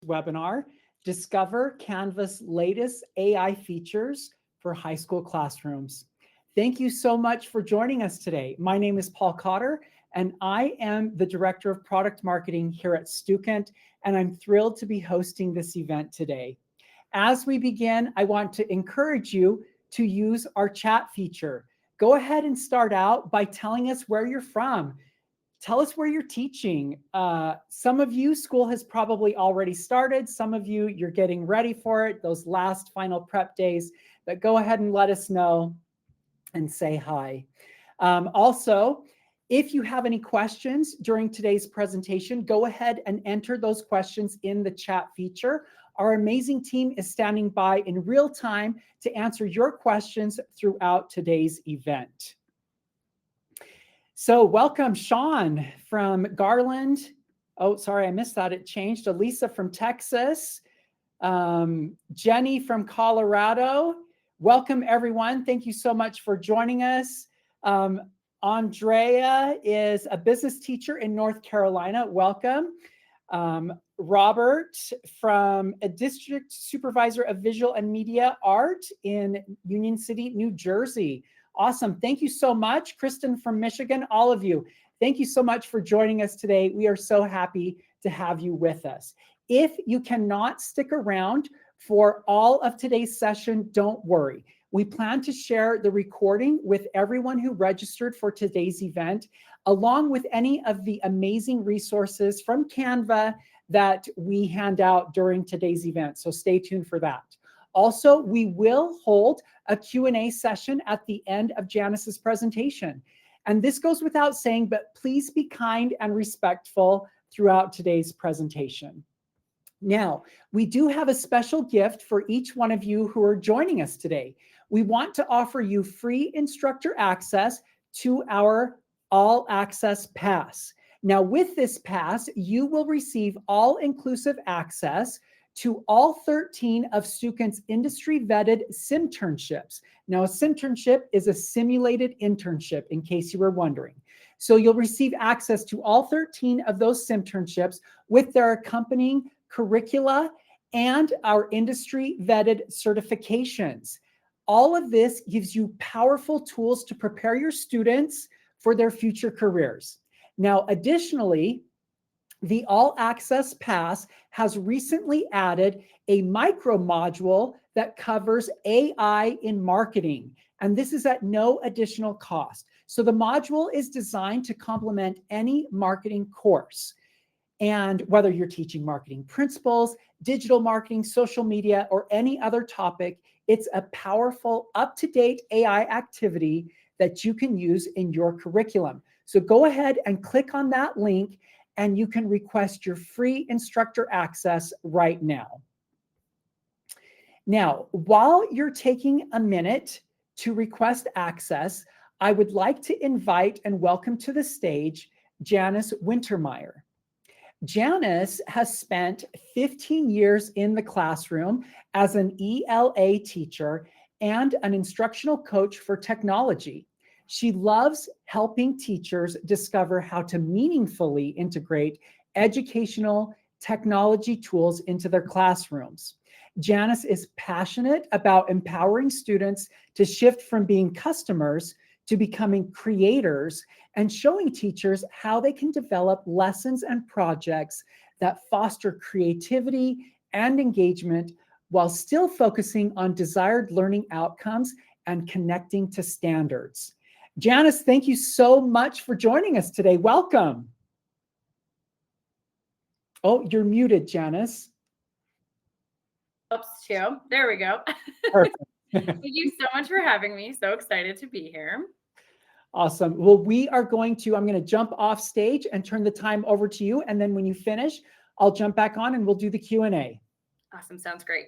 webinar, Discover Canva's latest AI features for high school classrooms. Thank you so much for joining us today. My name is Paul Cotter, and I am the Director of Product Marketing here at Stukent, and I'm thrilled to be hosting this event today. As we begin, I want to encourage you to use our chat feature. Go ahead and start out by telling us where you're from. Tell us where you're teaching. Some of you, school has probably already started. Some of you, you're getting ready for it, those last final prep days. But go ahead and let us know and say hi. Also, if you have any questions during today's presentation, go ahead and enter those questions in the chat feature. Our amazing team is standing by in real time to answer your questions throughout today's event. So welcome, Sean from Garland. Oh, sorry, I missed that. It changed. Elisa from Texas. Jenny from Colorado. Welcome, everyone. Thank you so much for joining us. Andrea is a business teacher in North Carolina. Welcome. Robert from a district supervisor of visual and media art in Union City, New Jersey. Awesome. Thank you so much. Kristen from Michigan, all of you. Thank you so much for joining us today. We are so happy to have you with us. If you cannot stick around for all of today's session, don't worry. We plan to share the recording with everyone who registered for today's event, along with any of the amazing resources from Canva that we hand out during today's event. So stay tuned for that. Also, we will hold a Q&A session at the end of Janice's presentation. And this goes without saying, but please be kind and respectful throughout today's presentation. Now, we do have a special gift for each one of you who are joining us today. We want to offer you free instructor access to our All Access Pass. Now, with this pass, you will receive all-inclusive access to all 13 of Stukent's industry-vetted simternships. Now, a simternship is a simulated internship, in case you were wondering. So you'll receive access to all 13 of those simternships with their accompanying curricula and our industry-vetted certifications. All of this gives you powerful tools to prepare your students for their future careers. Now, additionally, the All Access Pass has recently added a micro module that covers AI in marketing, and this is at no additional cost. So the module is designed to complement any marketing course. And whether you're teaching marketing principles, digital marketing, social media, or any other topic, it's a powerful, up-to-date AI activity that you can use in your curriculum. So go ahead and click on that link, and you can request your free instructor access right now. Now, while you're taking a minute to request access, I would like to invite and welcome to the stage Janice Wintermyer. Janice has spent 15 years in the classroom as an ELA teacher and an instructional coach for technology. She loves helping teachers discover how to meaningfully integrate educational technology tools into their classrooms. Janice is passionate about empowering students to shift from being customers to becoming creators and showing teachers how they can develop lessons and projects that foster creativity and engagement while still focusing on desired learning outcomes and connecting to standards. Janice, thank you so much for joining us today. Welcome. Oh, you're muted, Janice. Oops, too. There we go. Perfect. Thank you so much for having me. So excited to be here. Awesome. Well, I'm going to jump off stage and turn the time over to you. And then when you finish, I'll jump back on and we'll do the Q&A. Awesome. Sounds great.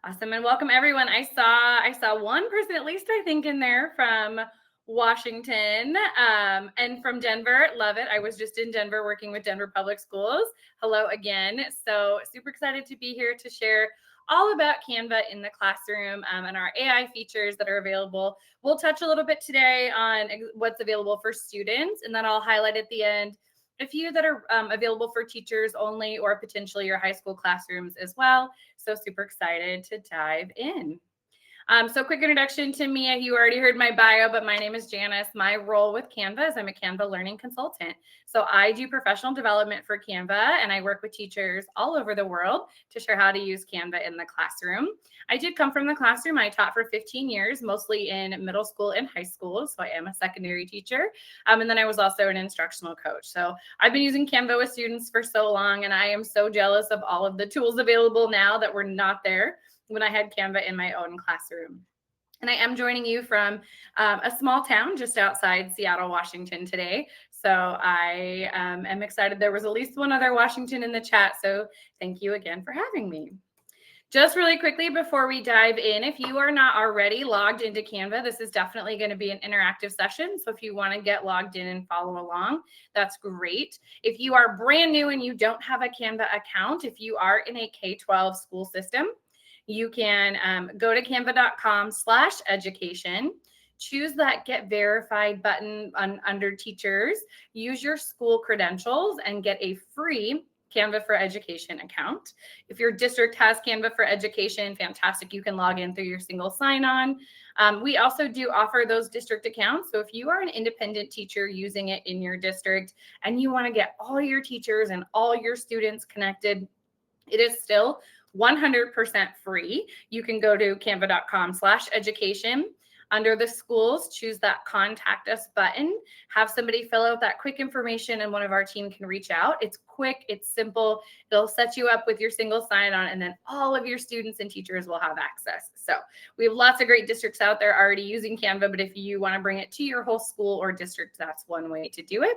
Awesome. And welcome everyone. I saw one person, at least I think, in there from Washington and from Denver. Love it. I was just in Denver working with Denver Public Schools. Hello again. So super excited to be here to share all about Canva in the classroom and our AI features that are available. We'll touch a little bit today on what's available for students, and then I'll highlight at the end a few that are available for teachers only or potentially your high school classrooms as well. So super excited to dive in. So quick introduction to me. You already heard my bio, but my name is Janice. My role with Canva is I'm a Canva learning consultant. So I do professional development for Canva, and I work with teachers all over the world to share how to use Canva in the classroom. I did come from the classroom. I taught for 15 years, mostly in middle school and high school. So I am a secondary teacher. And then I was also an instructional coach. So I've been using Canva with students for so long, and I am so jealous of all of the tools available now that were not there when I had Canva in my own classroom. And I am joining you from a small town just outside Seattle, Washington today. So I am excited. There was at least one other Washington in the chat. So thank you again for having me. Just really quickly before we dive in, if you are not already logged into Canva, this is definitely going to be an interactive session. So if you want to get logged in and follow along, that's great. If you are brand new and you don't have a Canva account, if you are in a K-12 school system, you can go to canva.com/education, choose that Get Verified button under Teachers, use your school credentials, and get a free Canva for Education account. If your district has Canva for Education, fantastic. You can log in through your single sign-on. We also do offer those district accounts. So if you are an independent teacher using it in your district and you want to get all your teachers and all your students connected, it is still 100% free. You can go to canva.com/education. Under the schools, choose that contact us button, have somebody fill out that quick information, and one of our team can reach out. It's quick, it's simple. It'll set you up with your single sign-on, and then all of your students and teachers will have access. So we have lots of great districts out there already using Canva, but if you want to bring it to your whole school or district, that's one way to do it.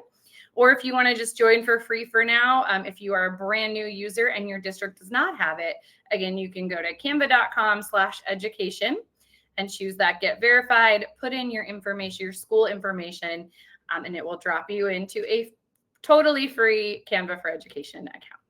Or if you want to just join for free for now, if you are a brand new user and your district does not have it, again, you can go to canva.com/education and choose that Get Verified, put in your information, your school information, and it will drop you into a totally free Canva for Education account.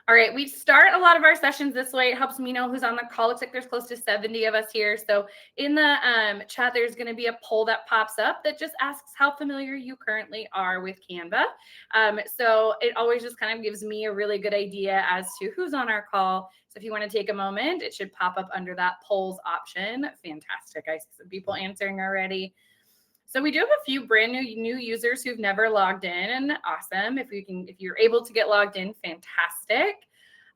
All right, we start a lot of our sessions this way. It helps me know who's on the call. Looks like there's close to 70 of us here. So in the chat, there's going to be a poll that pops up that just asks how familiar you currently are with Canva. So it always just kind of gives me a really good idea as to who's on our call. So if you want to take a moment, it should pop up under that polls option. Fantastic. I see some people answering already. So we do have a few brand new users who've never logged in. Awesome. If you're able to get logged in, fantastic.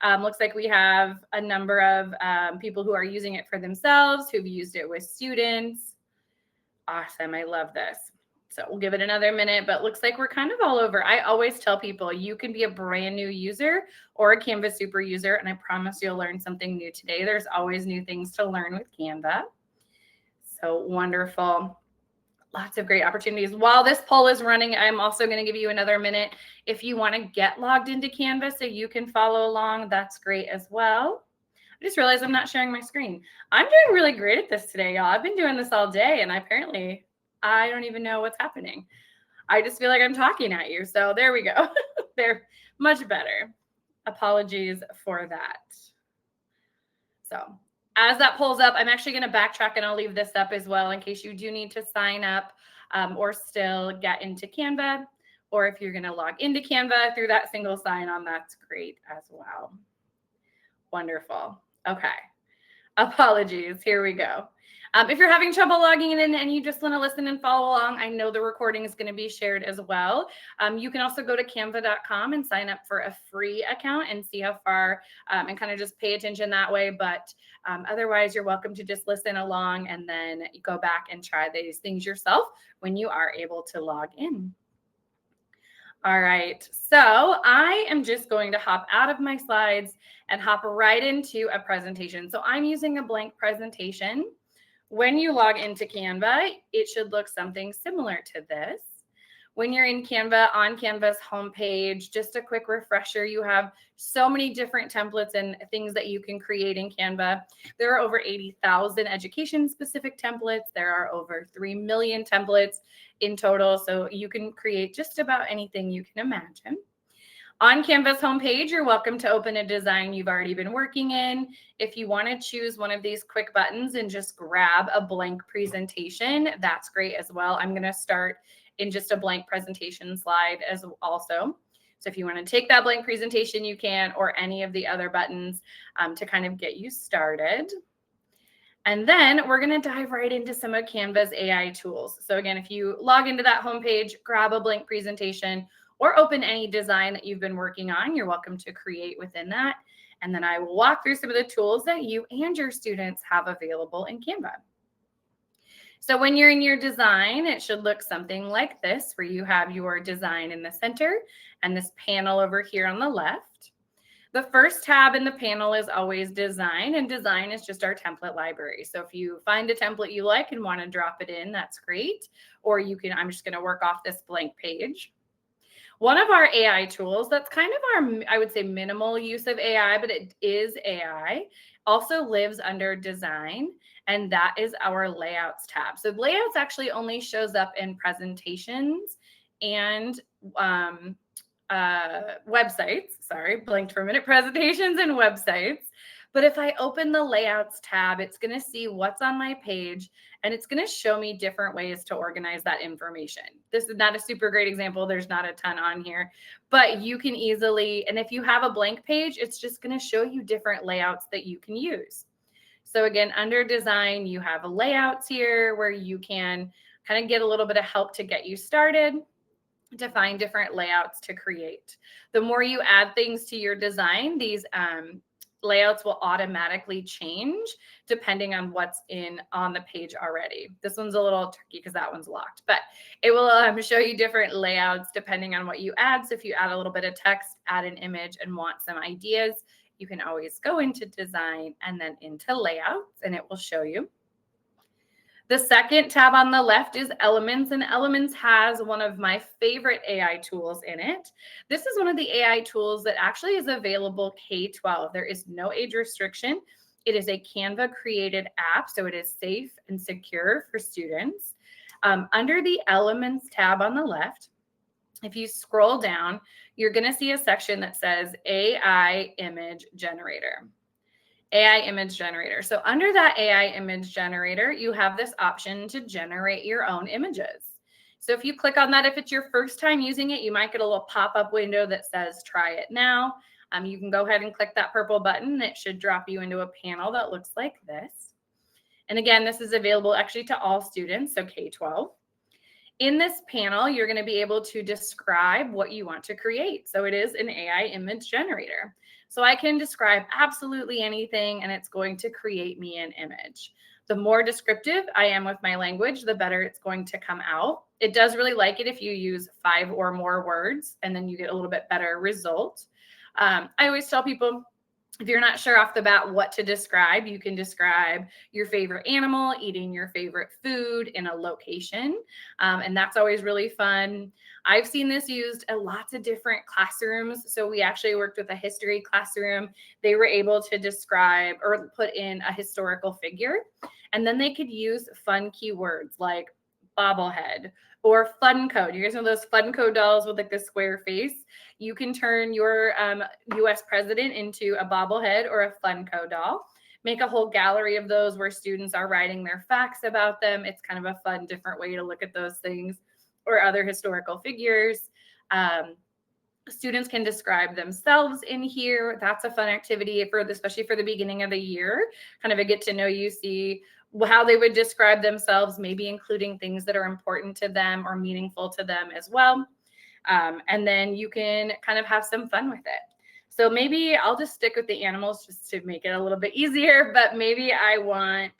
Looks like we have a number of people who are using it for themselves, who've used it with students. Awesome. I love this. So we'll give it another minute, but looks like we're kind of all over. I always tell people you can be a brand new user or a Canva super user, and I promise you'll learn something new today. There's always new things to learn with Canva. So wonderful. Lots of great opportunities. While this poll is running, I'm also going to give you another minute. If you want to get logged into Canva so you can follow along, that's great as well. I just realized I'm not sharing my screen. I'm doing really great at this today, y'all. I've been doing this all day, and apparently I don't even know what's happening. I just feel like I'm talking at you. So there we go. They're much better. Apologies for that. So as that pulls up, I'm actually going to backtrack and I'll leave this up as well in case you do need to sign up or still get into Canva. Or if you're going to log into Canva through that single sign-on, that's great as well. Wonderful. Okay. Apologies. Here we go. If you're having trouble logging in and you just want to listen and follow along, I know the recording is going to be shared as well. You can also go to canva.com and sign up for a free account and see how far and kind of just pay attention that way. But otherwise, you're welcome to just listen along and then go back and try these things yourself when you are able to log in. All right, so I am just going to hop out of my slides and hop right into a presentation. So I'm using a blank presentation. When you log into Canva, it should look something similar to this. When you're in Canva, on Canva's homepage, just a quick refresher, you have so many different templates and things that you can create in Canva. There are over 80,000 education-specific templates. There are over 3 million templates in total, so you can create just about anything you can imagine. On Canva's homepage, you're welcome to open a design you've already been working in. If you want to choose one of these quick buttons and just grab a blank presentation, that's great as well. I'm going to start in just a blank presentation slide as also. So if you want to take that blank presentation, you can, or any of the other buttons to kind of get you started. And then we're going to dive right into some of Canva's AI tools. So again, if you log into that homepage, grab a blank presentation or open any design that you've been working on, you're welcome to create within that. And then I will walk through some of the tools that you and your students have available in Canva. So when you're in your design, it should look something like this, where you have your design in the center and this panel over here on the left. The first tab in the panel is always design, and design is just our template library. So if you find a template you like and want to drop it in, that's great. Or you can, I'm just going to work off this blank page. One of our AI tools, that's kind of our, I would say, minimal use of AI, but it is AI, also lives under design, and that is our layouts tab. So layouts actually only shows up in presentations and websites. Sorry, blanked for a minute. Presentations and websites. But if I open the layouts tab, it's going to see what's on my page, and it's going to show me different ways to organize that information. This is not a super great example. There's not a ton on here, but you can easily, and if you have a blank page, it's just going to show you different layouts that you can use. So again, under design, you have layouts here where you can kind of get a little bit of help to get you started, to find different layouts to create. The more you add things to your design, these layouts will automatically change depending on what's on the page already. This one's a little tricky because that one's locked, but it will show you different layouts depending on what you add. So if you add a little bit of text, add an image, and want some ideas, you can always go into design and then into layouts, and it will show you. The second tab on the left is Elements, and Elements has one of my favorite AI tools in it. This is one of the AI tools that actually is available K-12. There is no age restriction. It is a Canva created app, so it is safe and secure for students. Under the Elements tab on the left, if you scroll down, you're going to see a section that says AI Image Generator. AI image generator. So under that AI image generator, you have this option to generate your own images. So if you click on that, if it's your first time using it, you might get a little pop-up window that says try it now. You can go ahead and click that purple button, and it should drop you into a panel that looks like this. And again, this is available actually to all students, so K-12. In this panel, you're going to be able to describe what you want to create. So it is an AI image generator. So I can describe absolutely anything, and it's going to create me an image. The more descriptive I am with my language, the better it's going to come out. It does really like it if you use 5 or more words, and then you get a little bit better result. I always tell people, if you're not sure off the bat what to describe, you can describe your favorite animal, eating your favorite food in a location. And that's always really fun. I've seen this used in lots of different classrooms. So we actually worked with a history classroom. They were able to describe or put in a historical figure. And then they could use fun keywords like bobblehead or Funko. You guys know those Funko dolls with like the square face? You can turn your US president into a bobblehead or a Funko doll. Make a whole gallery of those where students are writing their facts about them. It's kind of a fun, different way to look at those things, or other historical figures. Students can describe themselves in here. That's a fun activity especially for the beginning of the year, kind of a get to know you, see how they would describe themselves, maybe including things that are important to them or meaningful to them as well. And then you can kind of have some fun with it. So maybe I'll just stick with the animals just to make it a little bit easier, but maybe I want,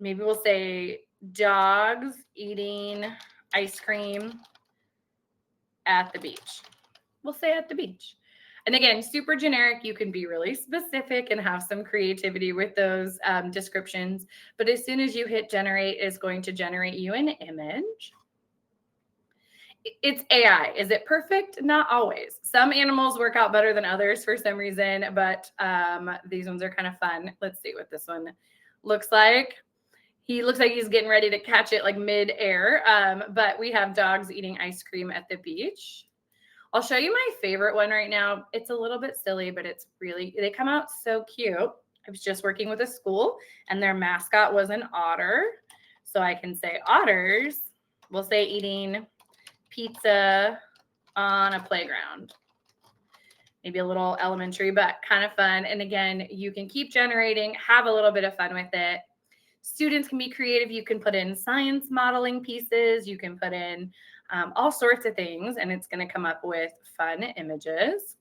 maybe we'll say dogs eating ice cream at the beach. We'll say at the beach. And again, super generic. You can be really specific and have some creativity with those descriptions. But as soon as you hit generate, it's going to generate you an image. It's AI. Is it perfect? Not always. Some animals work out better than others for some reason, but these ones are kind of fun. Let's see what this one looks like. He looks like he's getting ready to catch it like mid-air, but we have dogs eating ice cream at the beach. I'll show you my favorite one right now. It's a little bit silly, but it's really, they come out so cute. I was just working with a school and their mascot was an otter. So I can say otters We'll say eating pizza on a playground. Maybe a little elementary, but kind of fun. And again, you can keep generating, have a little bit of fun with it. Students can be creative. You can put in science modeling pieces. You can put in all sorts of things, and it's going to come up with fun images.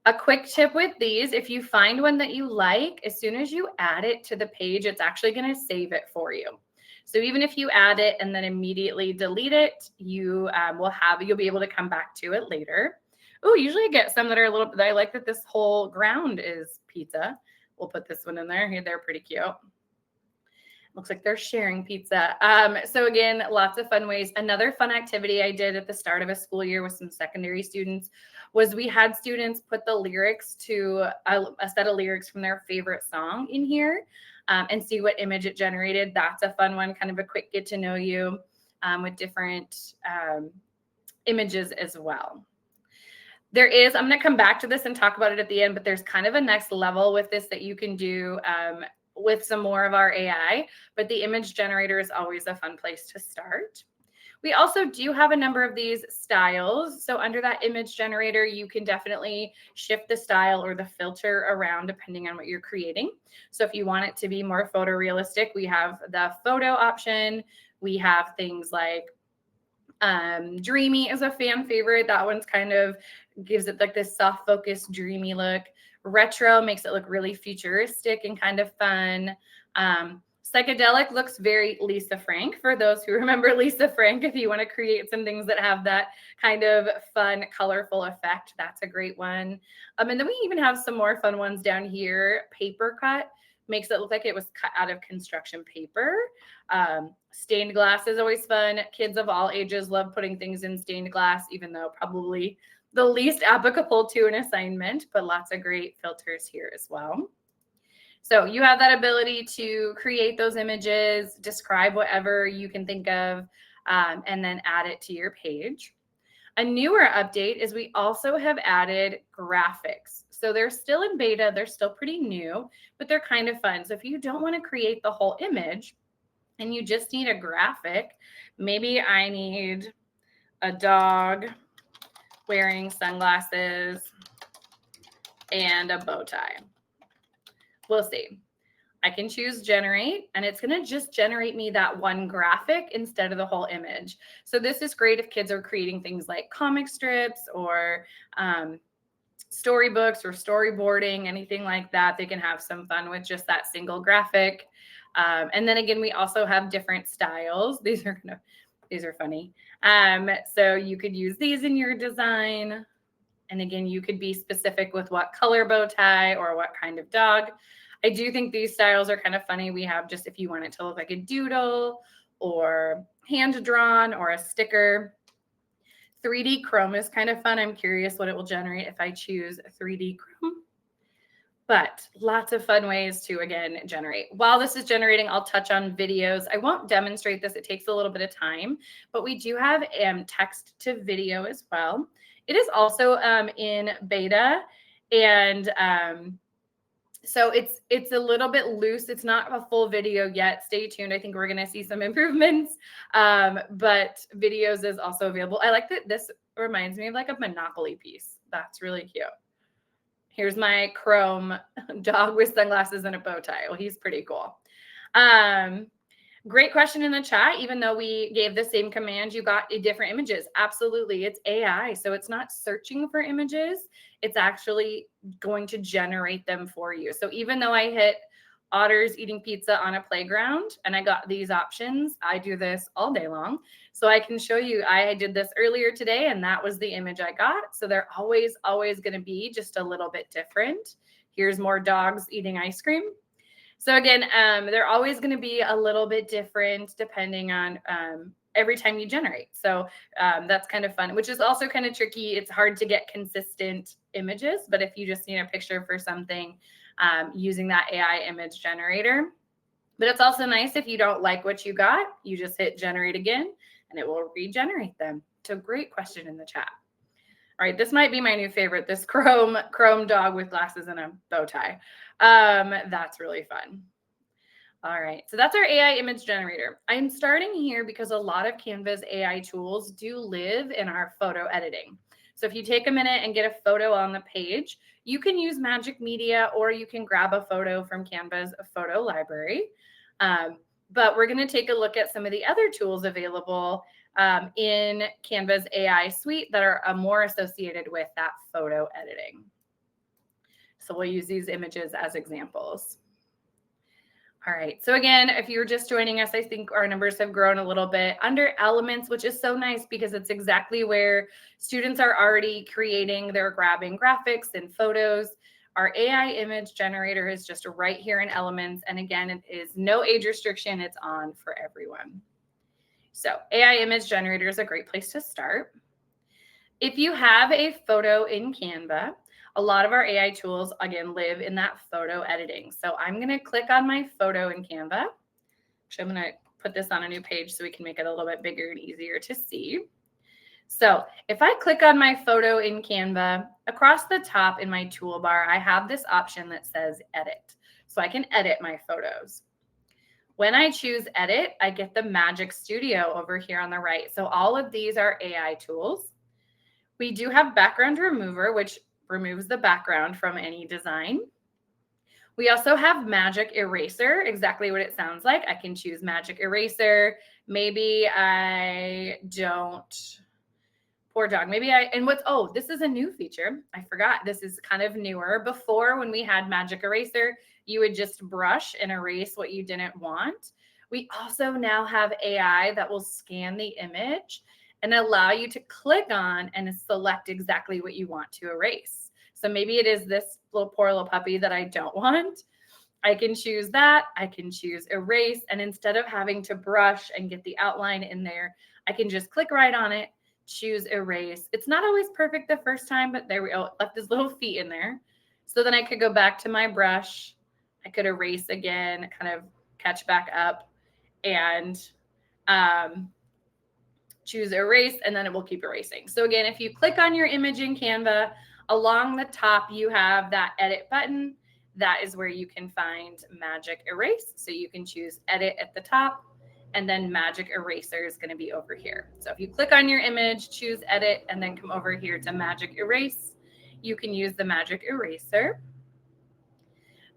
A quick tip with these, if you find one that you like, as soon as you add it to the page, it's actually going to save it for you. So even if you add it and then immediately delete it, you'll be able to come back to it later. Oh, usually I get some that are I like that this whole ground is pizza. We'll put this one in there. Here, they're pretty cute. Looks like they're sharing pizza. So again, lots of fun ways. Another fun activity I did at the start of a school year with some secondary students was we had students put the lyrics to a set of lyrics from their favorite song in here and see what image it generated. That's a fun one, kind of a quick get to know you with different images as well. I'm going to come back to this and talk about it at the end, but there's kind of a next level with this that you can do with some more of our AI, but the image generator is always a fun place to start. We also do have a number of these styles. So under that image generator, you can definitely shift the style or the filter around depending on what you're creating. So if you want it to be more photorealistic, we have the photo option. We have things like dreamy is a fan favorite. That one's kind of gives it like this soft focus, dreamy look. Retro makes it look really futuristic and kind of fun. Psychedelic looks very Lisa Frank for those who remember Lisa Frank. If you want to create some things that have that kind of fun, colorful effect, that's a great one. And then we even have some more fun ones down here. Paper cut makes it look like it was cut out of construction paper. Stained glass is always fun. Kids of all ages love putting things in stained glass, even though probably the least applicable to an assignment, but lots of great filters here as well. So you have that ability to create those images, describe whatever you can think of, and then add it to your page. A newer update is we also have added graphics. So they're still in beta, they're still pretty new, but they're kind of fun. So if you don't want to create the whole image and you just need a graphic, maybe I need a dog wearing sunglasses and a bow tie. We'll see. I can choose generate, and it's going to just generate me that one graphic instead of the whole image. So this is great if kids are creating things like comic strips or storybooks or storyboarding, anything like that. They can have some fun with just that single graphic. And then again, we also have different styles. These are funny. So you could use these in your design. And again, you could be specific with what color bow tie or what kind of dog. I do think these styles are kind of funny. We have just if you want it to look like a doodle or hand drawn or a sticker. 3D Chrome is kind of fun. I'm curious what it will generate if I choose 3D Chrome. But lots of fun ways to, again, generate. While this is generating, I'll touch on videos. I won't demonstrate this. It takes a little bit of time, but we do have text to video as well. It is also in beta, and so it's a little bit loose. It's not a full video yet. Stay tuned. I think we're going to see some improvements, but videos is also available. I like that this reminds me of like a Monopoly piece. That's really cute. Here's my Chrome dog with sunglasses and a bow tie. Well, he's pretty cool. Great question in the chat. Even though we gave the same command, you got different images. Absolutely. It's AI. So it's not searching for images. It's actually going to generate them for you. So even though I hit otters eating pizza on a playground and I got these options, I do this all day long. So I can show you, I did this earlier today and that was the image I got. So they're always going to be just a little bit different. Here's more dogs eating ice cream. So again, they're always going to be a little bit different depending on every time you generate. So that's kind of fun, which is also kind of tricky. It's hard to get consistent images, but if you just need a picture for something using that AI image generator. But it's also nice if you don't like what you got, you just hit generate again and it will regenerate them. So great question in the chat. All right, this might be my new favorite, this chrome dog with glasses and a bow tie. That's really fun. All right, so that's our AI image generator. I'm starting here because a lot of Canva's AI tools do live in our photo editing. So if you take a minute and get a photo on the page, you can use Magic Media or you can grab a photo from Canva's photo library. But we're going to take a look at some of the other tools available in Canva's AI suite that are more associated with that photo editing. So we'll use these images as examples. All right, so again, if you're just joining us, I think our numbers have grown a little bit under elements, which is so nice because it's exactly where students are already creating, they're grabbing graphics and photos. Our AI image generator is just right here in elements. And again, it is no age restriction, it's on for everyone. So AI image generator is a great place to start. If you have a photo in Canva, a lot of our AI tools, again, live in that photo editing. So I'm going to click on my photo in Canva. Actually, I'm going to put this on a new page so we can make it a little bit bigger and easier to see. So if I click on my photo in Canva, across the top in my toolbar, I have this option that says edit. So I can edit my photos. When I choose edit, I get the Magic Studio over here on the right. So all of these are AI tools. We do have background remover, which removes the background from any design. We also have Magic Eraser, exactly what it sounds like. I can choose Magic Eraser. Maybe I don't, poor dog. This is a new feature. I forgot. This is kind of newer. Before, when we had Magic Eraser, you would just brush and erase what you didn't want. We also now have AI that will scan the image and allow you to click on and select exactly what you want to erase. So maybe it is this poor little puppy that I don't want. I can choose that. I can choose erase. And instead of having to brush and get the outline in there, I can just click right on it, choose erase. It's not always perfect the first time, but there we go. It left his little feet in there. So then I could go back to my brush. I could erase again, kind of catch back up and choose erase, and then it will keep erasing. So again, if you click on your image in Canva, along the top, you have that edit button. That is where you can find Magic Erase. So you can choose edit at the top, and then Magic Eraser is going to be over here. So if you click on your image, choose edit, and then come over here to Magic Erase, you can use the Magic Eraser.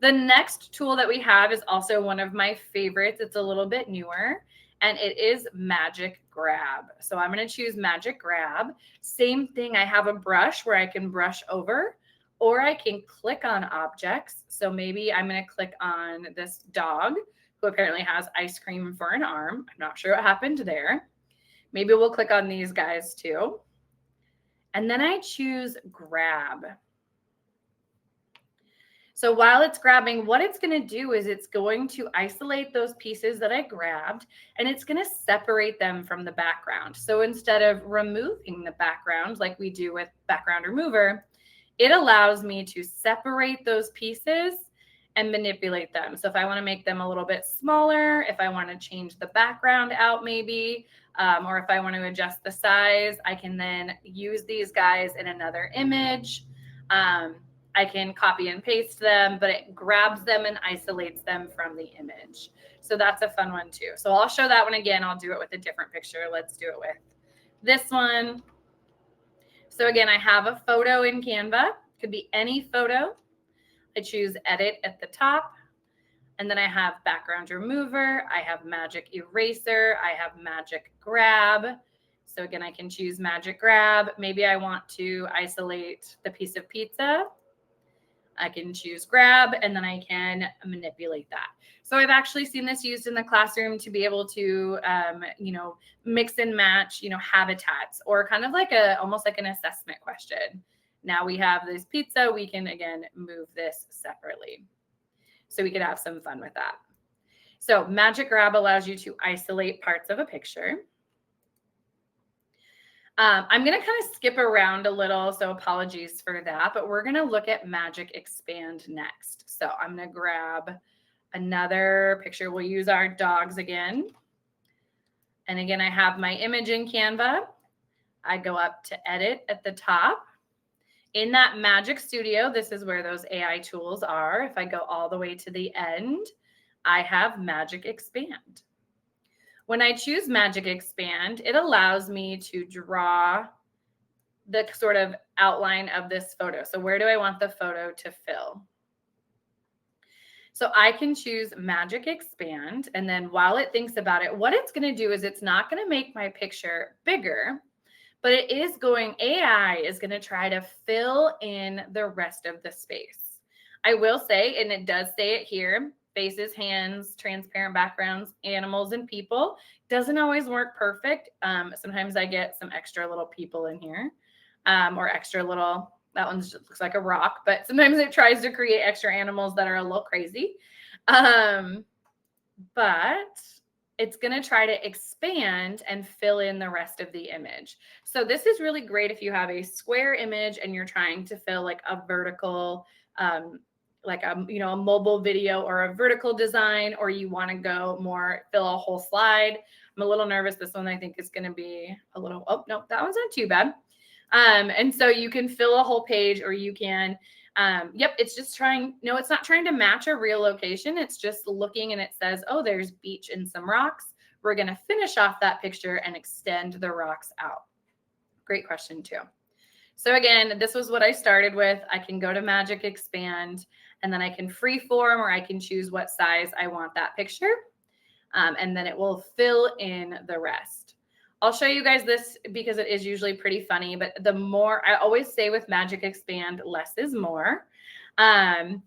The next tool that we have is also one of my favorites. It's a little bit newer, and it is Magic Grab. So I'm going to choose Magic Grab. Same thing, I have a brush where I can brush over, or I can click on objects. So maybe I'm going to click on this dog who apparently has ice cream for an arm. I'm not sure what happened there. Maybe we'll click on these guys too. And then I choose Grab. So while it's grabbing, what it's going to do is it's going to isolate those pieces that I grabbed, and it's going to separate them from the background. So instead of removing the background like we do with background remover, it allows me to separate those pieces and manipulate them. So if I want to make them a little bit smaller, if I want to change the background out maybe, or if I want to adjust the size, I can then use these guys in another image. I can copy and paste them, but it grabs them and isolates them from the image. So that's a fun one too. So I'll show that one again. I'll do it with a different picture. Let's do it with this one. So again, I have a photo in Canva. Could be any photo. I choose edit at the top. And then I have background remover. I have Magic Eraser. I have Magic Grab. So again, I can choose Magic Grab. Maybe I want to isolate the piece of pizza. I can choose grab, and then I can manipulate that. So I've actually seen this used in the classroom to be able to, mix and match, habitats, or kind of like almost like an assessment question. Now we have this pizza, we can again move this separately. So we could have some fun with that. So Magic Grab allows you to isolate parts of a picture. I'm going to kind of skip around a little, so apologies for that, but we're going to look at Magic Expand next. So I'm going to grab another picture. We'll use our dogs again. And again, I have my image in Canva. I go up to edit at the top. In that Magic Studio, this is where those AI tools are. If I go all the way to the end, I have Magic Expand. When I choose Magic Expand, it allows me to draw the sort of outline of this photo. So where do I want the photo to fill? So I can choose Magic Expand, and then while it thinks about it, what it's going to do is it's not going to make my picture bigger, but AI is going to try to fill in the rest of the space. I will say, and it does say it here, faces, hands, transparent backgrounds, animals, and people. Doesn't always work perfect. Sometimes I get some extra little people in here, or extra little, that one looks like a rock, but sometimes it tries to create extra animals that are a little crazy. But it's going to try to expand and fill in the rest of the image. So this is really great if you have a square image and you're trying to fill like a vertical, like a mobile video or a vertical design, or you want to go more, fill a whole slide. I'm a little nervous. This one I think is going to be a little, oh, no, that one's not too bad. And so you can fill a whole page, or you can, it's just it's not trying to match a real location. It's just looking and it says, oh, there's beach and some rocks. We're going to finish off that picture and extend the rocks out. Great question too. So again, this was what I started with. I can go to Magic Expand, and then I can freeform, or I can choose what size I want that picture. And then it will fill in the rest. I'll show you guys this because it is usually pretty funny, but the more, I always say with Magic Expand, less is more. And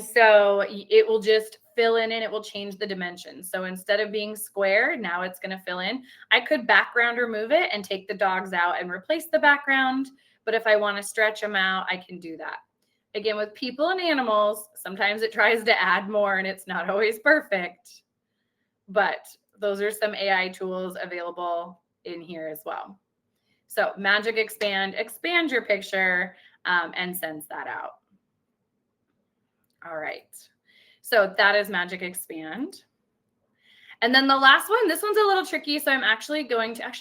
so it will just fill in and it will change the dimensions. So instead of being square, now it's going to fill in. I could background remove it and take the dogs out and replace the background. But if I want to stretch them out, I can do that. Again, with people and animals, sometimes it tries to add more and it's not always perfect. But those are some AI tools available in here as well. So Magic Expand, expand your picture, and sends that out. All right. So that is Magic Expand. And then the last one, this one's a little tricky. So I'm actually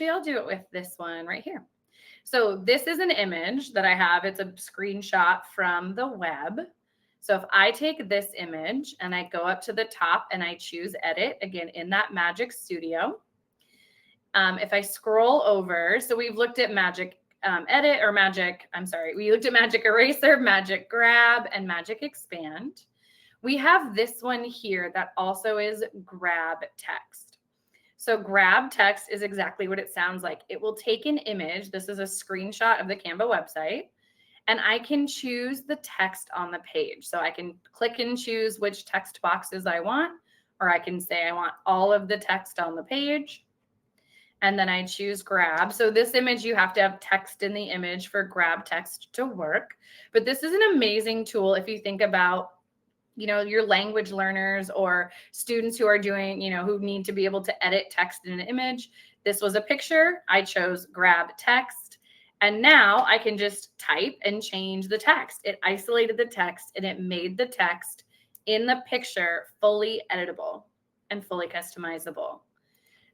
I'll do it with this one right here. So this is an image that I have. It's a screenshot from the web. So if I take this image and I go up to the top and I choose edit, again, in that Magic Studio, if I scroll over, so we've looked at Magic Edit, or we looked at Magic Eraser, Magic Grab, and Magic Expand. We have this one here that also is Grab Text. So Grab Text is exactly what it sounds like. It will take an image. This is a screenshot of the Canva website, and I can choose the text on the page. So I can click and choose which text boxes I want, or I can say I want all of the text on the page. And then I choose grab. So this image, you have to have text in the image for Grab Text to work. But this is an amazing tool if you think about, your language learners or students who are doing, who need to be able to edit text in an image. This was a picture. I chose Grab Text. And now I can just type and change the text. It isolated the text and it made the text in the picture fully editable and fully customizable.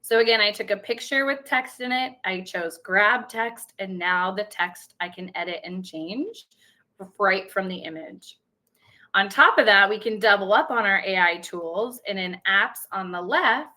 So again, I took a picture with text in it. I chose Grab Text, and now the text I can edit and change right from the image. On top of that, we can double up on our AI tools, and in apps on the left,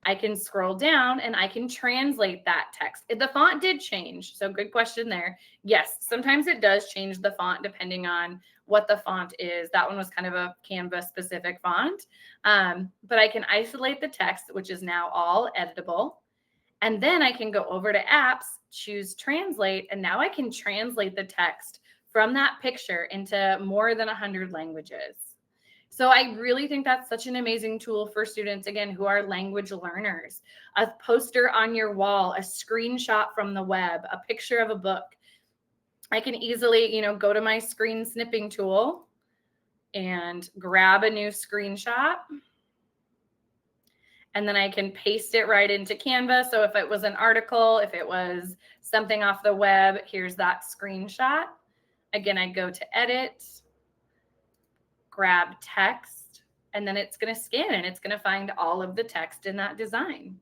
I can scroll down and I can translate that text. The font did change, so good question there. Yes, sometimes it does change the font depending on what the font is. That one was kind of a Canva specific font, but I can isolate the text, which is now all editable. And then I can go over to apps, choose translate, and now I can translate the text from that picture into more than 100 languages. So I really think that's such an amazing tool for students, again, who are language learners. A poster on your wall, a screenshot from the web, a picture of a book. I can easily, go to my screen snipping tool and grab a new screenshot. And then I can paste it right into Canva. So if it was an article, if it was something off the web, here's that screenshot. Again, I go to edit, grab text, and then it's going to scan and it's going to find all of the text in that design.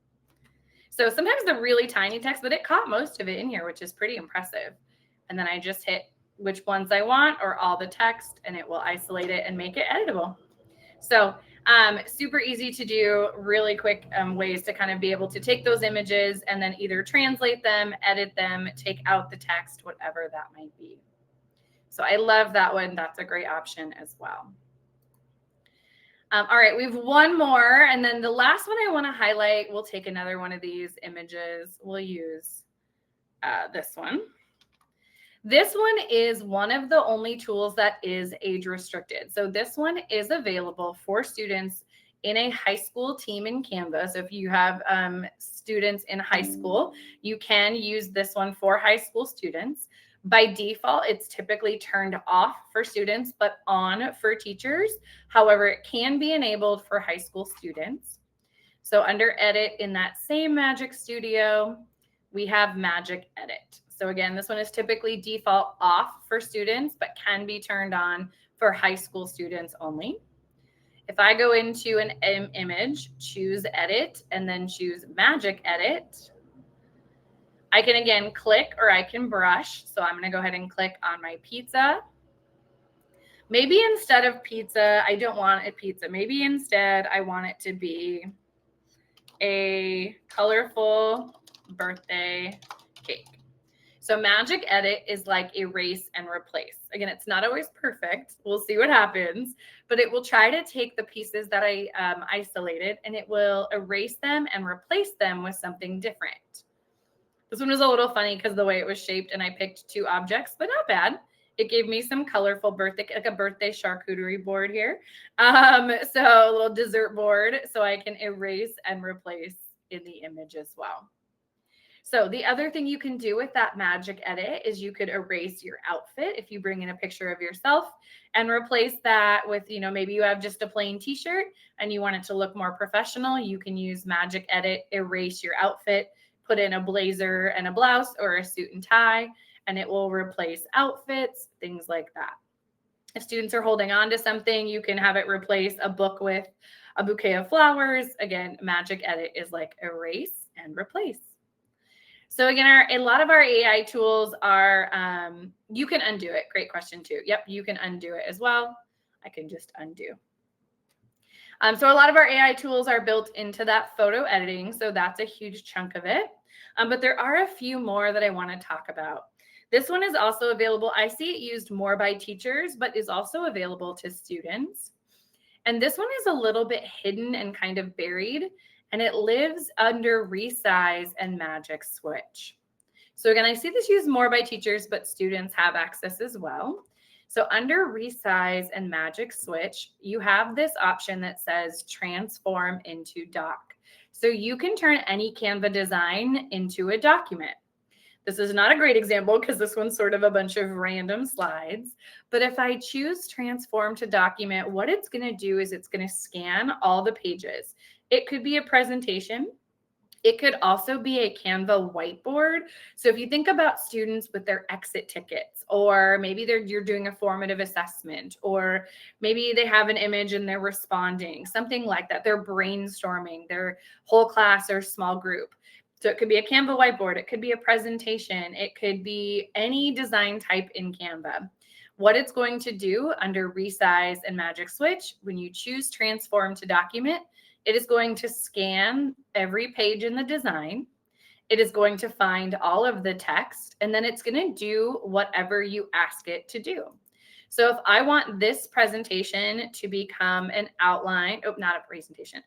So sometimes the really tiny text, but it caught most of it in here, which is pretty impressive. And then I just hit which ones I want or all the text, and it will isolate it and make it editable. So Super easy to do, really quick ways to kind of be able to take those images and then either translate them, edit them, take out the text, whatever that might be. So I love that one. That's a great option as well. All right, we have one more, and then the last one I want to highlight, we'll take another one of these images. We'll use this one. This one is one of the only tools that is age restricted. So this one is available for students in a high school team in Canva. So if you have students in high school, you can use this one for high school students. By default, it's typically turned off for students, but on for teachers. However, it can be enabled for high school students. So under Edit in that same Magic Studio, we have Magic Edit. So again, this one is typically default off for students, but can be turned on for high school students only. If I go into an image, choose Edit, and then choose Magic Edit, I can again click or I can brush. So I'm going to go ahead and click on my pizza. Maybe instead of pizza, I don't want a pizza. Maybe instead I want it to be a colorful birthday cake. So Magic Edit is like erase and replace. Again, it's not always perfect. We'll see what happens, but it will try to take the pieces that I isolated and it will erase them and replace them with something different. This one was a little funny because the way it was shaped, and I picked two objects, but not bad. It gave me some colorful birthday, like a birthday charcuterie board here. So a little dessert board, so I can erase and replace in the image as well. So the other thing you can do with that Magic Edit is you could erase your outfit if you bring in a picture of yourself and replace that with, maybe you have just a plain t-shirt and you want it to look more professional. You can use Magic Edit, erase your outfit, put in a blazer and a blouse or a suit and tie, and it will replace outfits, things like that. If students are holding on to something, you can have it replace a book with a bouquet of flowers. Again, Magic Edit is like erase and replace. So again, a lot of our AI tools are, you can undo it. Great question too. Yep, you can undo it as well. I can just undo. So a lot of our AI tools are built into that photo editing. So that's a huge chunk of it. But there are a few more that I want to talk about. This one is also available. I see it used more by teachers, but is also available to students. And this one is a little bit hidden and kind of buried, and it lives under Resize and Magic Switch. So again, I see this used more by teachers, but students have access as well. So under Resize and Magic Switch, you have this option that says transform into doc. So you can turn any Canva design into a document. This is not a great example because this one's sort of a bunch of random slides. But if I choose transform to document, what it's going to do is it's going to scan all the pages. It could be a presentation. It could also be a Canva whiteboard. So if you think about students with their exit tickets, or maybe you're doing a formative assessment, or maybe they have an image and they're responding, something like that. They're brainstorming their whole class or small group. So it could be a Canva whiteboard. It could be a presentation. It could be any design type in Canva. What it's going to do under Resize and Magic Switch, when you choose transform to document, it is going to scan every page in the design. It is going to find all of the text, and then it's going to do whatever you ask it to do. So if I want this presentation to become an outline, not a presentation,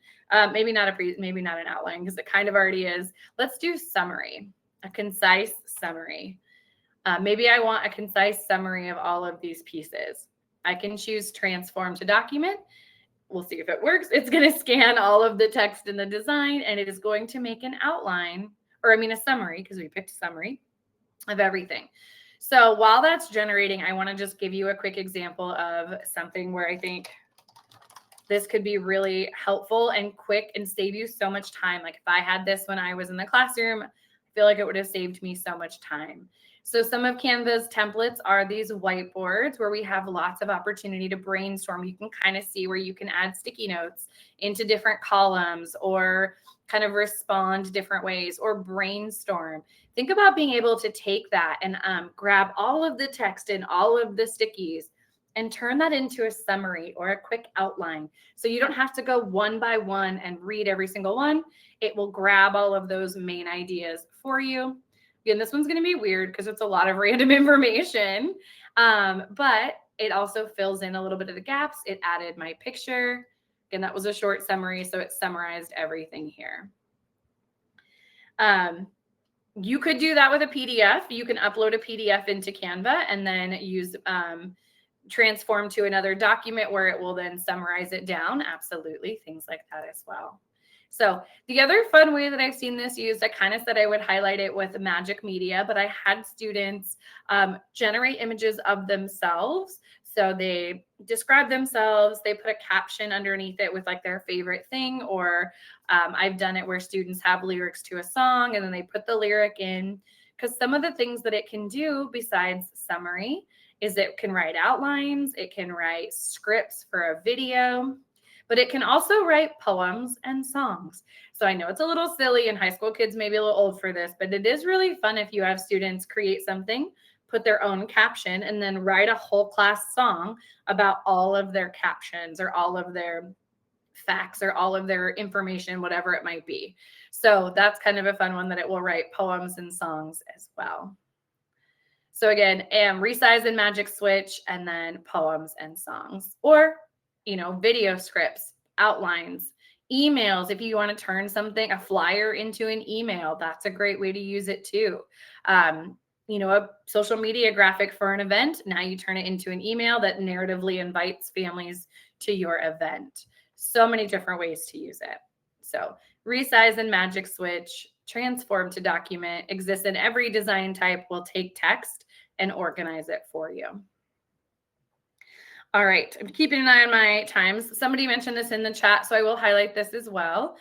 maybe not an outline because it kind of already is. Let's do summary, a concise summary. Maybe I want a concise summary of all of these pieces. I can choose transform to document. We'll see if it works. It's going to scan all of the text in the design, and it is going to make an outline, a summary, because we picked summary of everything. So while that's generating, I want to just give you a quick example of something where I think this could be really helpful and quick and save you so much time. Like if I had this when I was in the classroom, I feel like it would have saved me so much time. So some of Canva's templates are these whiteboards where we have lots of opportunity to brainstorm. You can kind of see where you can add sticky notes into different columns or kind of respond different ways or brainstorm. Think about being able to take that and grab all of the text and all of the stickies and turn that into a summary or a quick outline. So you don't have to go one by one and read every single one. It will grab all of those main ideas for you. Again, this one's going to be weird because it's a lot of random information, but it also fills in a little bit of the gaps. It added my picture. Again, that was a short summary, so it summarized everything here. You could do that with a PDF. You can upload a PDF into Canva and then use transform to another document where it will then summarize it down. Absolutely, things like that as well. So the other fun way that I've seen this used, I kind of said I would highlight it with Magic Media, but I had students generate images of themselves. So they describe themselves, they put a caption underneath it with like their favorite thing, or I've done it where students have lyrics to a song and then they put the lyric in, because some of the things that it can do besides summary is it can write outlines, it can write scripts for a video, but it can also write poems and songs. So I know it's a little silly and high school kids may be a little old for this, but it is really fun if you have students create something, put their own caption, and then write a whole class song about all of their captions or all of their facts or all of their information, whatever it might be. So that's kind of a fun one that it will write poems and songs as well. So again, resize and magic switch, and then poems and songs, or, video scripts, outlines, emails. If you want to turn something, a flyer into an email, that's a great way to use it too. A social media graphic for an event. Now you turn it into an email that narratively invites families to your event. So many different ways to use it. So resize and magic switch, transform to document, exists in every design type, will take text and organize it for you. All right, I'm keeping an eye on my times. Somebody mentioned this in the chat, so I will highlight this as well.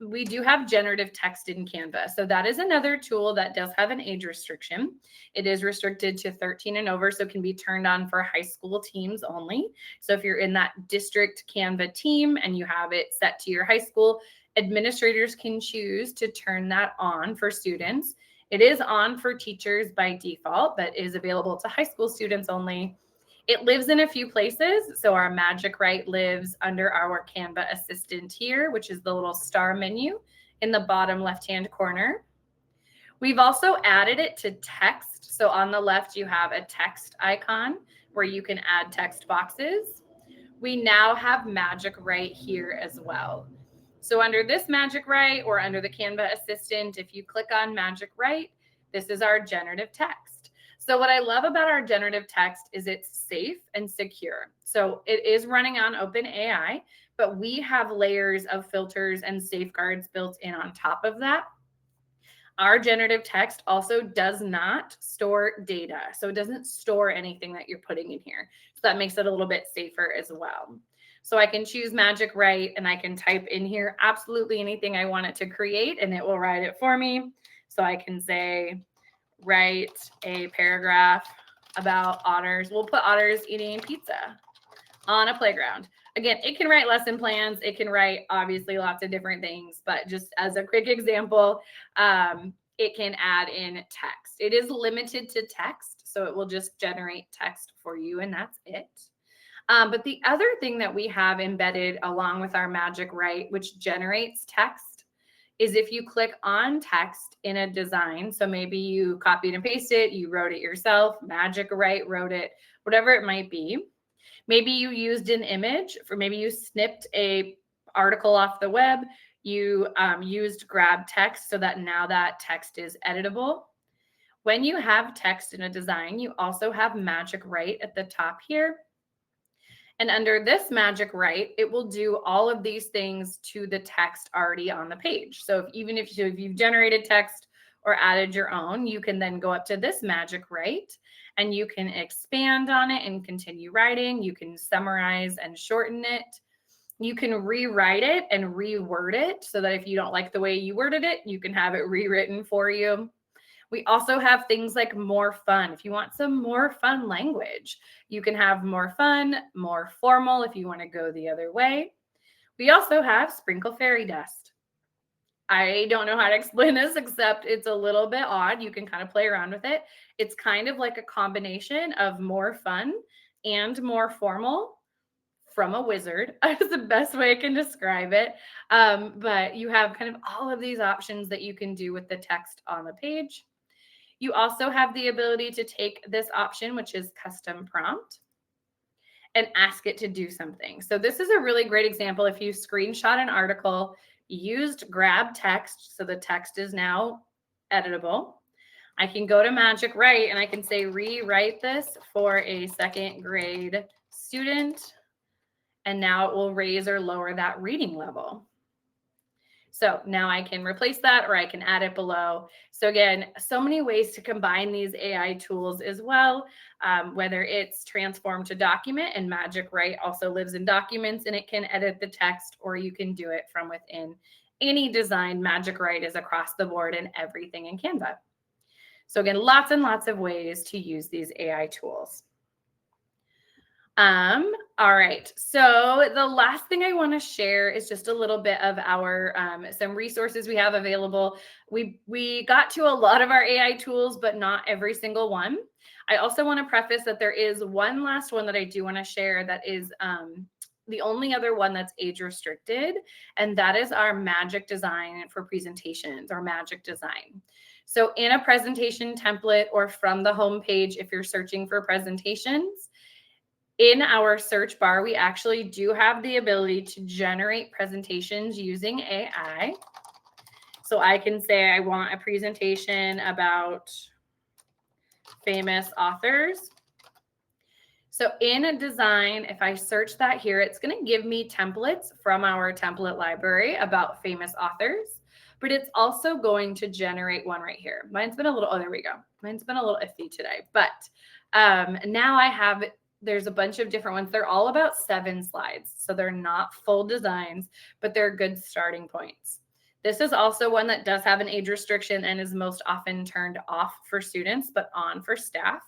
We do have generative text in Canva. So that is another tool that does have an age restriction. It is restricted to 13 and over, so it can be turned on for high school teams only. So if you're in that district Canva team and you have it set to your high school, administrators can choose to turn that on for students. It is on for teachers by default, but is available to high school students only. It lives in a few places. So our Magic Write lives under our Canva assistant here, which is the little star menu in the bottom left-hand corner. We've also added it to text. So on the left, you have a text icon where you can add text boxes. We now have Magic Write here as well. So under this Magic Write or under the Canva assistant, if you click on Magic Write, this is our generative text. So what I love about our generative text is it's safe and secure. So it is running on OpenAI, but we have layers of filters and safeguards built in on top of that. Our generative text also does not store data. So it doesn't store anything that you're putting in here. So that makes it a little bit safer as well. So I can choose Magic Write and I can type in here absolutely anything I want it to create and it will write it for me. So I can say, write a paragraph about otters. We'll put otters eating pizza on a playground. Again, it can write lesson plans. It can write obviously lots of different things, but just as a quick example, it can add in text. It is limited to text, so it will just generate text for you and that's it. But the other thing that we have embedded along with our Magic Write, which generates text, is if you click on text in a design, so maybe you copied and pasted, you wrote it yourself, Magic Write wrote it, whatever it might be. Maybe you used an image, for maybe you snipped a article off the web, you used grab text so that now that text is editable. When you have text in a design, you also have Magic Write at the top here. And under this Magic Write, it will do all of these things to the text already on the page. So even if you've generated text or added your own, you can then go up to this Magic Write and you can expand on it and continue writing. You can summarize and shorten it. You can rewrite it and reword it so that if you don't like the way you worded it, you can have it rewritten for you. We also have things like more fun. If you want some more fun language, you can have more fun, more formal if you want to go the other way. We also have sprinkle fairy dust. I don't know how to explain this except it's a little bit odd. You can kind of play around with it. It's kind of like a combination of more fun and more formal from a wizard. That's the best way I can describe it. But you have kind of all of these options that you can do with the text on the page. You also have the ability to take this option, which is custom prompt, and ask it to do something. So this is a really great example. If you screenshot an article, used grab text, so the text is now editable, I can go to Magic Write and I can say, rewrite this for a second grade student. And now it will raise or lower that reading level. So now I can replace that, or I can add it below. So again, so many ways to combine these AI tools as well, whether it's transform to document, and Magic Write also lives in documents and it can edit the text, or you can do it from within any design. Magic Write is across the board and everything in Canva. So again, lots and lots of ways to use these AI tools. All right. So the last thing I want to share is just a little bit of our some resources we have available. We got to a lot of our AI tools, but not every single one. I also want to preface that there is one last one that I do want to share that is the only other one that's age restricted, and that is our Magic Design for presentations, or Magic Design. So in a presentation template or from the home page, if you're searching for presentations, in our search bar, we actually do have the ability to generate presentations using AI. So I can say I want a presentation about famous authors. So in a design, if I search that here, it's going to give me templates from our template library about famous authors, but it's also going to generate one right here. Mine's been a little, oh, there we go. Mine's been a little iffy today, but now I have, there's a bunch of different ones. They're all about 7 slides. So they're not full designs, but they're good starting points. This is also one that does have an age restriction and is most often turned off for students, but on for staff.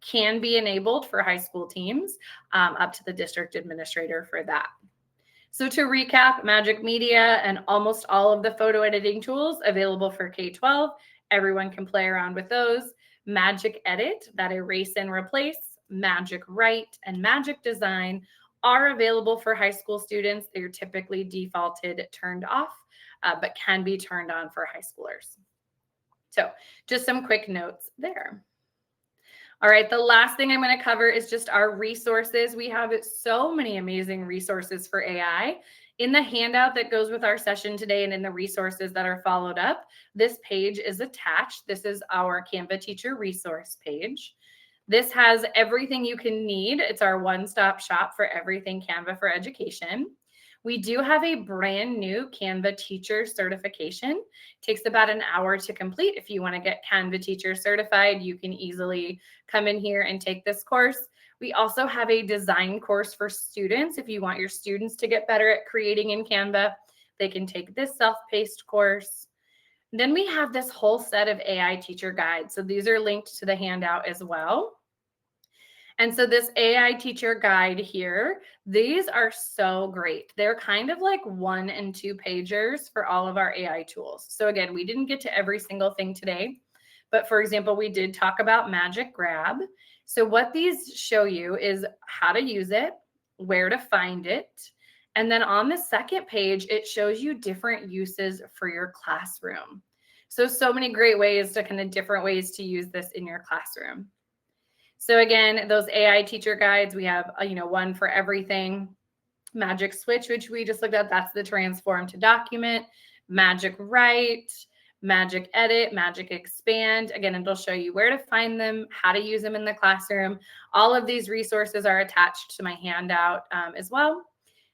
Can be enabled for high school teams, up to the district administrator for that. So to recap, Magic Media and almost all of the photo editing tools available for K-12. Everyone can play around with those. Magic Edit, that erase and replace, Magic Write, and Magic Design are available for high school students. They're typically defaulted turned off, but can be turned on for high schoolers. So just some quick notes there. All right, the last thing I'm going to cover is just our resources. We have so many amazing resources for AI. In the handout that goes with our session today and in the resources that are followed up, this page is attached. This is our Canva teacher resource page. This has everything you can need. It's our one-stop shop for everything Canva for education. We do have a brand new Canva teacher certification. It takes about an hour to complete. If you want to get Canva teacher certified, you can easily come in here and take this course. We also have a design course for students. If you want your students to get better at creating in Canva, they can take this self-paced course. Then we have this whole set of AI teacher guides. So these are linked to the handout as well. And so this AI teacher guide here, these are so great. They're kind of like 1 and 2 pagers for all of our AI tools. So again, we didn't get to every single thing today, but for example, we did talk about Magic Grab. So what these show you is how to use it, where to find it. And then on the second page, it shows you different uses for your classroom. So many great ways to kind of different ways to use this in your classroom. So again, those AI teacher guides, we have, one for everything. Magic Switch, which we just looked at, that's the transform to document. Magic Write, Magic Edit, Magic Expand. Again, it'll show you where to find them, how to use them in the classroom. All of these resources are attached to my handout as well.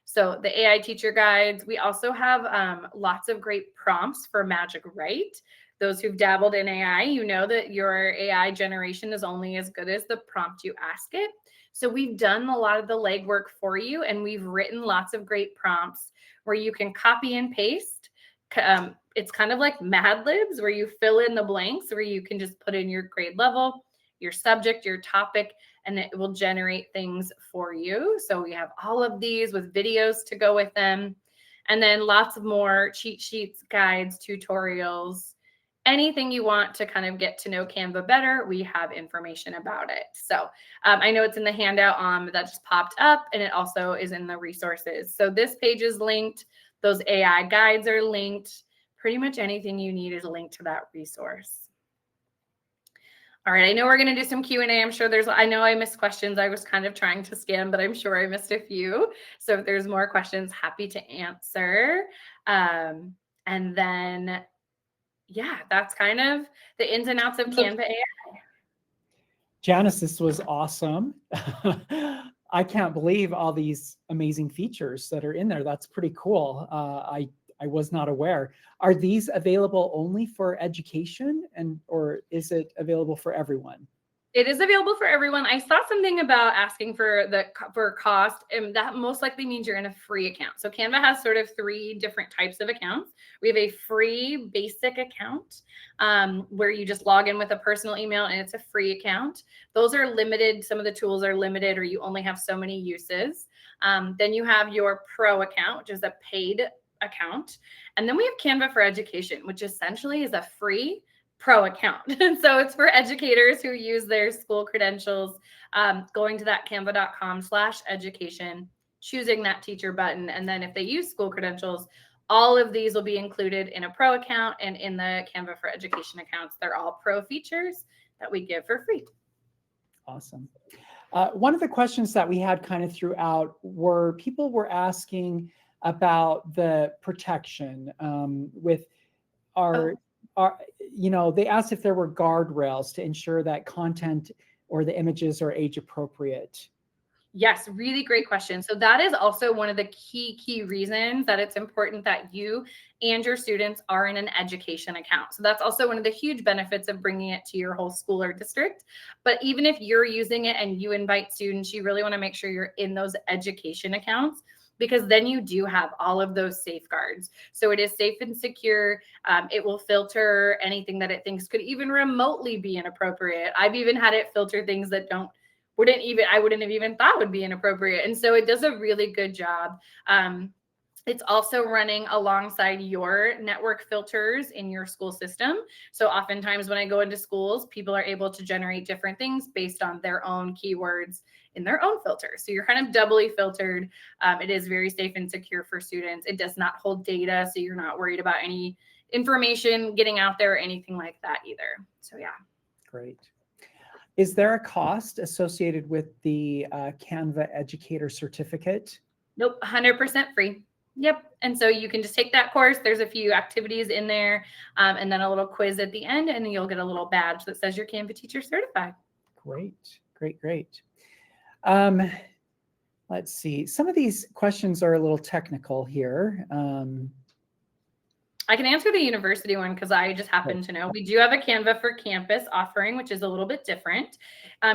So the AI teacher guides, we also have lots of great prompts for Magic Write. Those who've dabbled in AI, you know that your AI generation is only as good as the prompt you ask it. So we've done a lot of the legwork for you, and we've written lots of great prompts where you can copy and paste. It's kind of like Mad Libs, where you fill in the blanks, where you can just put in your grade level, your subject, your topic, and it will generate things for you. So we have all of these with videos to go with them. And then lots of more cheat sheets, guides, tutorials, anything you want to kind of get to know Canva better, we have information about it. So I know it's in the handout that just popped up, and it also is in the resources. So this page is linked. Those AI guides are linked. Pretty much anything you need is linked to that resource. All right, I know we're going to do some Q&A. I'm sure I know I missed questions. I was kind of trying to scan, but I'm sure I missed a few. So if there's more questions, happy to answer. And then, yeah, that's kind of the ins and outs of Canva AI. Janice, this was awesome. I can't believe all these amazing features that are in there. That's pretty cool. I was not aware. Are these available only for education, or is it available for everyone? It is available for everyone. I saw something about asking for cost, and that most likely means you're in a free account. So Canva has sort of 3 different types of accounts. We have a free basic account where you just log in with a personal email, and it's a free account. Those are limited. Some of the tools are limited, or you only have so many uses. Then you have your pro account, which is a paid account. And then we have Canva for Education, which essentially is a free pro account. And so it's for educators who use their school credentials, going to that canva.com/education, choosing that teacher button. And then if they use school credentials, all of these will be included in a pro account and in the Canva for Education accounts. They're all pro features that we give for free. Awesome. One of the questions that we had kind of throughout were people were asking about the protection with they asked if there were guardrails to ensure that content or the images are age appropriate. Yes, really great question. So that is also one of the key reasons that it's important that you and your students are in an education account. So that's also one of the huge benefits of bringing it to your whole school or district. But even if you're using it and you invite students, you really want to make sure you're in those education accounts, because then you do have all of those safeguards. So it is safe and secure. It will filter anything that it thinks could even remotely be inappropriate. I've even had it filter things that I wouldn't have even thought would be inappropriate. And so it does a really good job. It's also running alongside your network filters in your school system. So oftentimes when I go into schools, people are able to generate different things based on their own keywords in their own filters. So you're kind of doubly filtered. It is very safe and secure for students. It does not hold data, so you're not worried about any information getting out there or anything like that either. So yeah. Great. Is there a cost associated with the Canva Educator Certificate? Nope, 100% free. Yep. And so you can just take that course. There's a few activities in there, and then a little quiz at the end, and you'll get a little badge that says you're Canva Teacher Certified. Great. Let's see. Some of these questions are a little technical here. I can answer the university one because I just happen to know. We do have a Canva for Campus offering, which is a little bit different.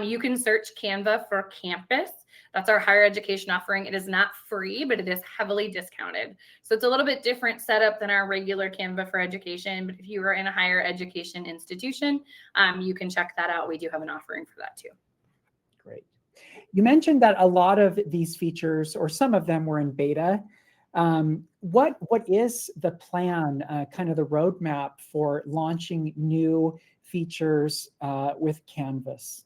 You can search Canva for Campus. That's our higher education offering. It is not free, but it is heavily discounted. So it's a little bit different setup than our regular Canva for Education. But if you are in a higher education institution, you can check that out. We do have an offering for that too. Great. You mentioned that a lot of these features, or some of them, were in beta. What is the plan, kind of the roadmap for launching new features with Canvas?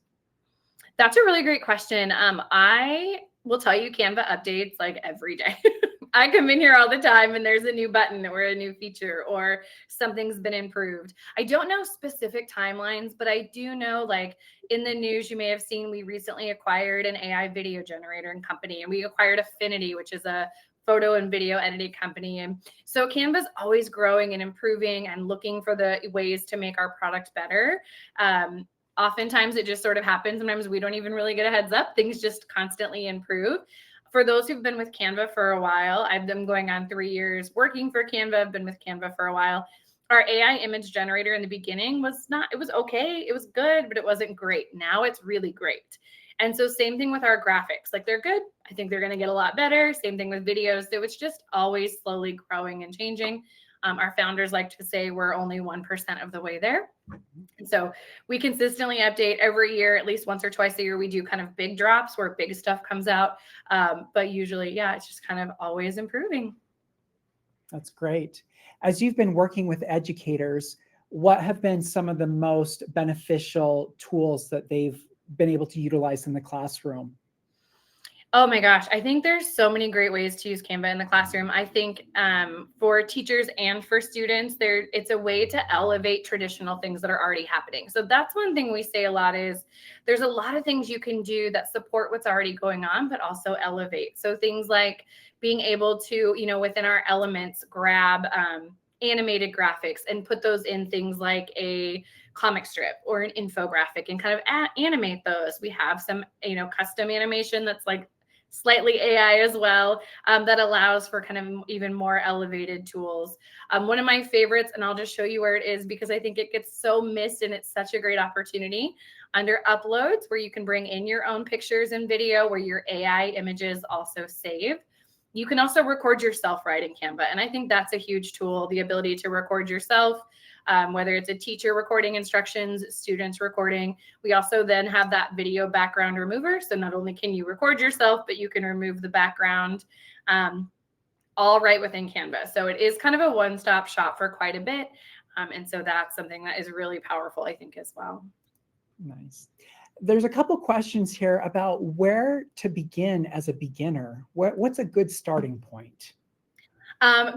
That's a really great question. I will tell you Canva updates like every day. I come in here all the time and there's a new button or a new feature or something's been improved. I don't know specific timelines, but I do know, like in the news, you may have seen we recently acquired an AI video generator and company, and we acquired Affinity, which is a photo and video editing company. And so Canva's always growing and improving and looking for the ways to make our product better. Oftentimes it just sort of happens. Sometimes we don't even really get a heads up. Things just constantly improve. For those who've been with Canva for a while, I've been going on 3 years working for Canva. I've been with Canva for a while. Our AI image generator in the beginning it was okay. It was good, but it wasn't great. Now it's really great. And so same thing with our graphics. Like they're good. I think they're going to get a lot better. Same thing with videos. So it's just always slowly growing and changing. Our founders like to say we're only 1% of the way there. And so we consistently update every year, at least once or twice a year. We do kind of big drops where big stuff comes out. But usually, yeah, it's just kind of always improving. That's great. As you've been working with educators, what have been some of the most beneficial tools that they've been able to utilize in the classroom? Oh my gosh, I think there's so many great ways to use Canva in the classroom. I think for teachers and for students, it's a way to elevate traditional things that are already happening. So that's one thing we say a lot is there's a lot of things you can do that support what's already going on, but also elevate. So things like being able to, within our elements, grab animated graphics and put those in things like a comic strip or an infographic and kind of animate those. We have some, custom animation that's like slightly AI as well, that allows for kind of even more elevated tools. One of my favorites, and I'll just show you where it is because I think it gets so missed and it's such a great opportunity, under uploads, where you can bring in your own pictures and video where your AI images also save. You can also record yourself right in Canva. And I think that's a huge tool, the ability to record yourself, whether it's a teacher recording instructions, students recording. We also then have that video background remover. So not only can you record yourself, but you can remove the background all right within Canva. So it is kind of a one-stop shop for quite a bit. And so that's something that is really powerful, I think, as well. Nice. There's a couple questions here about where to begin as a beginner. What's a good starting point?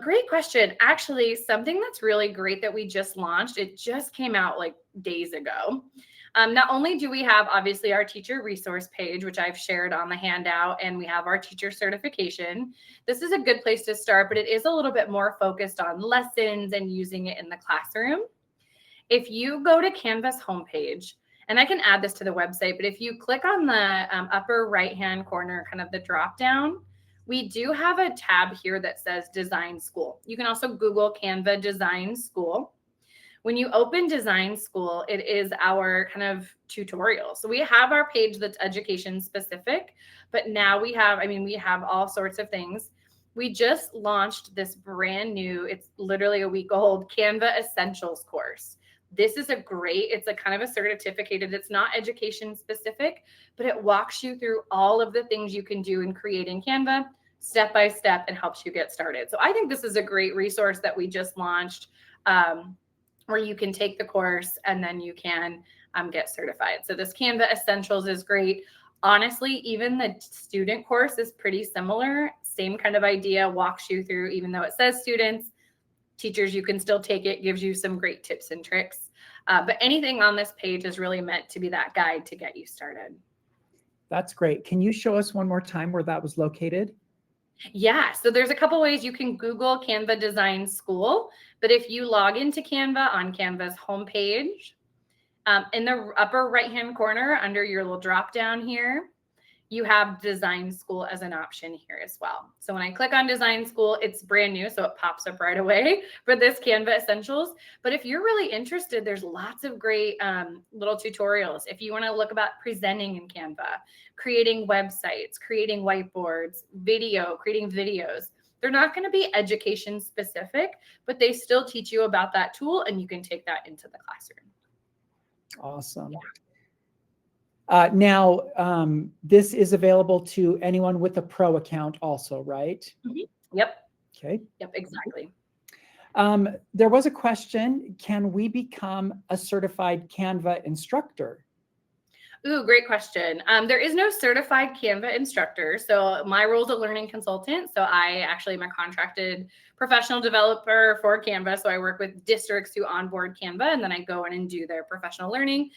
Great question. Actually, something that's really great that we just launched, it just came out like days ago. Not only do we have obviously our teacher resource page, which I've shared on the handout, and we have our teacher certification. This is a good place to start, but it is a little bit more focused on lessons and using it in the classroom. If you go to Canva's homepage, and I can add this to the website, but if you click on the upper right-hand corner, kind of the drop down, we do have a tab here that says Design School. You can also Google Canva Design School. When you open Design School, it is our kind of tutorial. So we have our page that's education specific, but now we have all sorts of things. We just launched this brand new, it's literally a week old, Canva Essentials course. This is it's a kind of a certificated, it's not education specific, but it walks you through all of the things you can do in creating Canva step by step and helps you get started. So I think this is a great resource that we just launched, where you can take the course and then you can get certified. So this Canva Essentials is great. Honestly, even the student course is pretty similar. Same kind of idea, walks you through, even though it says students, teachers, you can still take it, gives you some great tips and tricks. But anything on this page is really meant to be that guide to get you started. That's great. Can you show us one more time where that was located? Yeah, so there's a couple ways you can Google Canva Design School, but if you log into Canva on Canva's homepage, in the upper right-hand corner under your little drop down here, you have Design School as an option here as well. So when I click on Design School, it's brand new, so it pops up right away for this Canva Essentials. But if you're really interested, there's lots of great little tutorials. If you want to look about presenting in Canva, creating websites, creating whiteboards, creating videos. They're not going to be education specific, but they still teach you about that tool and you can take that into the classroom. Awesome. Now, this is available to anyone with a pro account also, right? Mm-hmm. Yep. Okay. Yep, exactly. There was a question, can we become a certified Canva instructor? Ooh, great question. There is no certified Canva instructor. So my role is a learning consultant. So I actually am a contracted professional developer for Canva. So I work with districts who onboard Canva and then I go in and do their professional learning.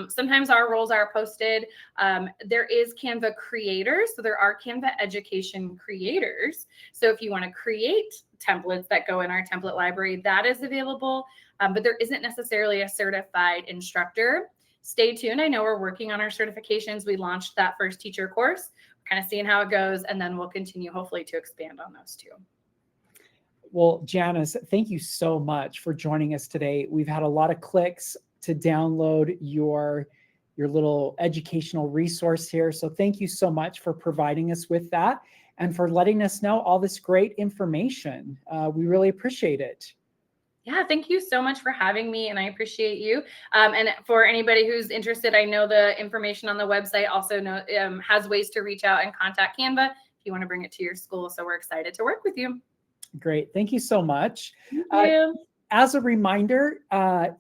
Sometimes our roles are posted. There is Canva creators. So there are Canva education creators. So if you want to create templates that go in our template library, that is available. But there isn't necessarily a certified instructor. Stay tuned. I know we're working on our certifications. We launched that first teacher course, kind of seeing how it goes, and then we'll continue hopefully to expand on those too. Well, Janice, thank you so much for joining us today. We've had a lot of clicks to download your little educational resource here. So thank you so much for providing us with that and for letting us know all this great information. We really appreciate it. Yeah, thank you so much for having me, and I appreciate you. And for anybody who's interested, I know the information on the website also has ways to reach out and contact Canva if you want to bring it to your school. So we're excited to work with you. Great. Thank you so much. Thank you. as a reminder,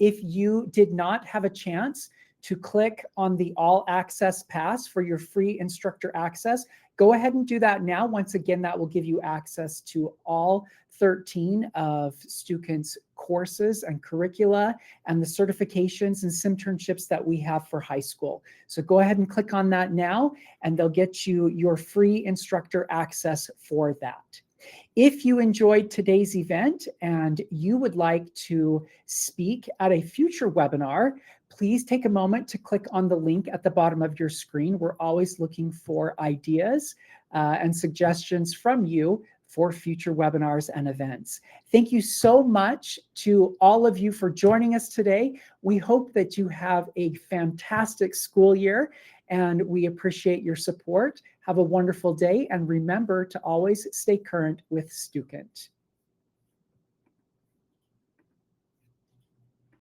if you did not have a chance to click on the All Access Pass for your free instructor access, go ahead and do that now. Once again, that will give you access to all 13 of Stuken's courses and curricula and the certifications and internships that we have for high school. So go ahead and click on that now, and they'll get you your free instructor access for that. If you enjoyed today's event and you would like to speak at a future webinar, please take a moment to click on the link at the bottom of your screen. We're always looking for ideas and suggestions from you for future webinars and events. Thank you so much to all of you for joining us today. We hope that you have a fantastic school year, and we appreciate your support. Have a wonderful day, and remember to always stay current with Stukent.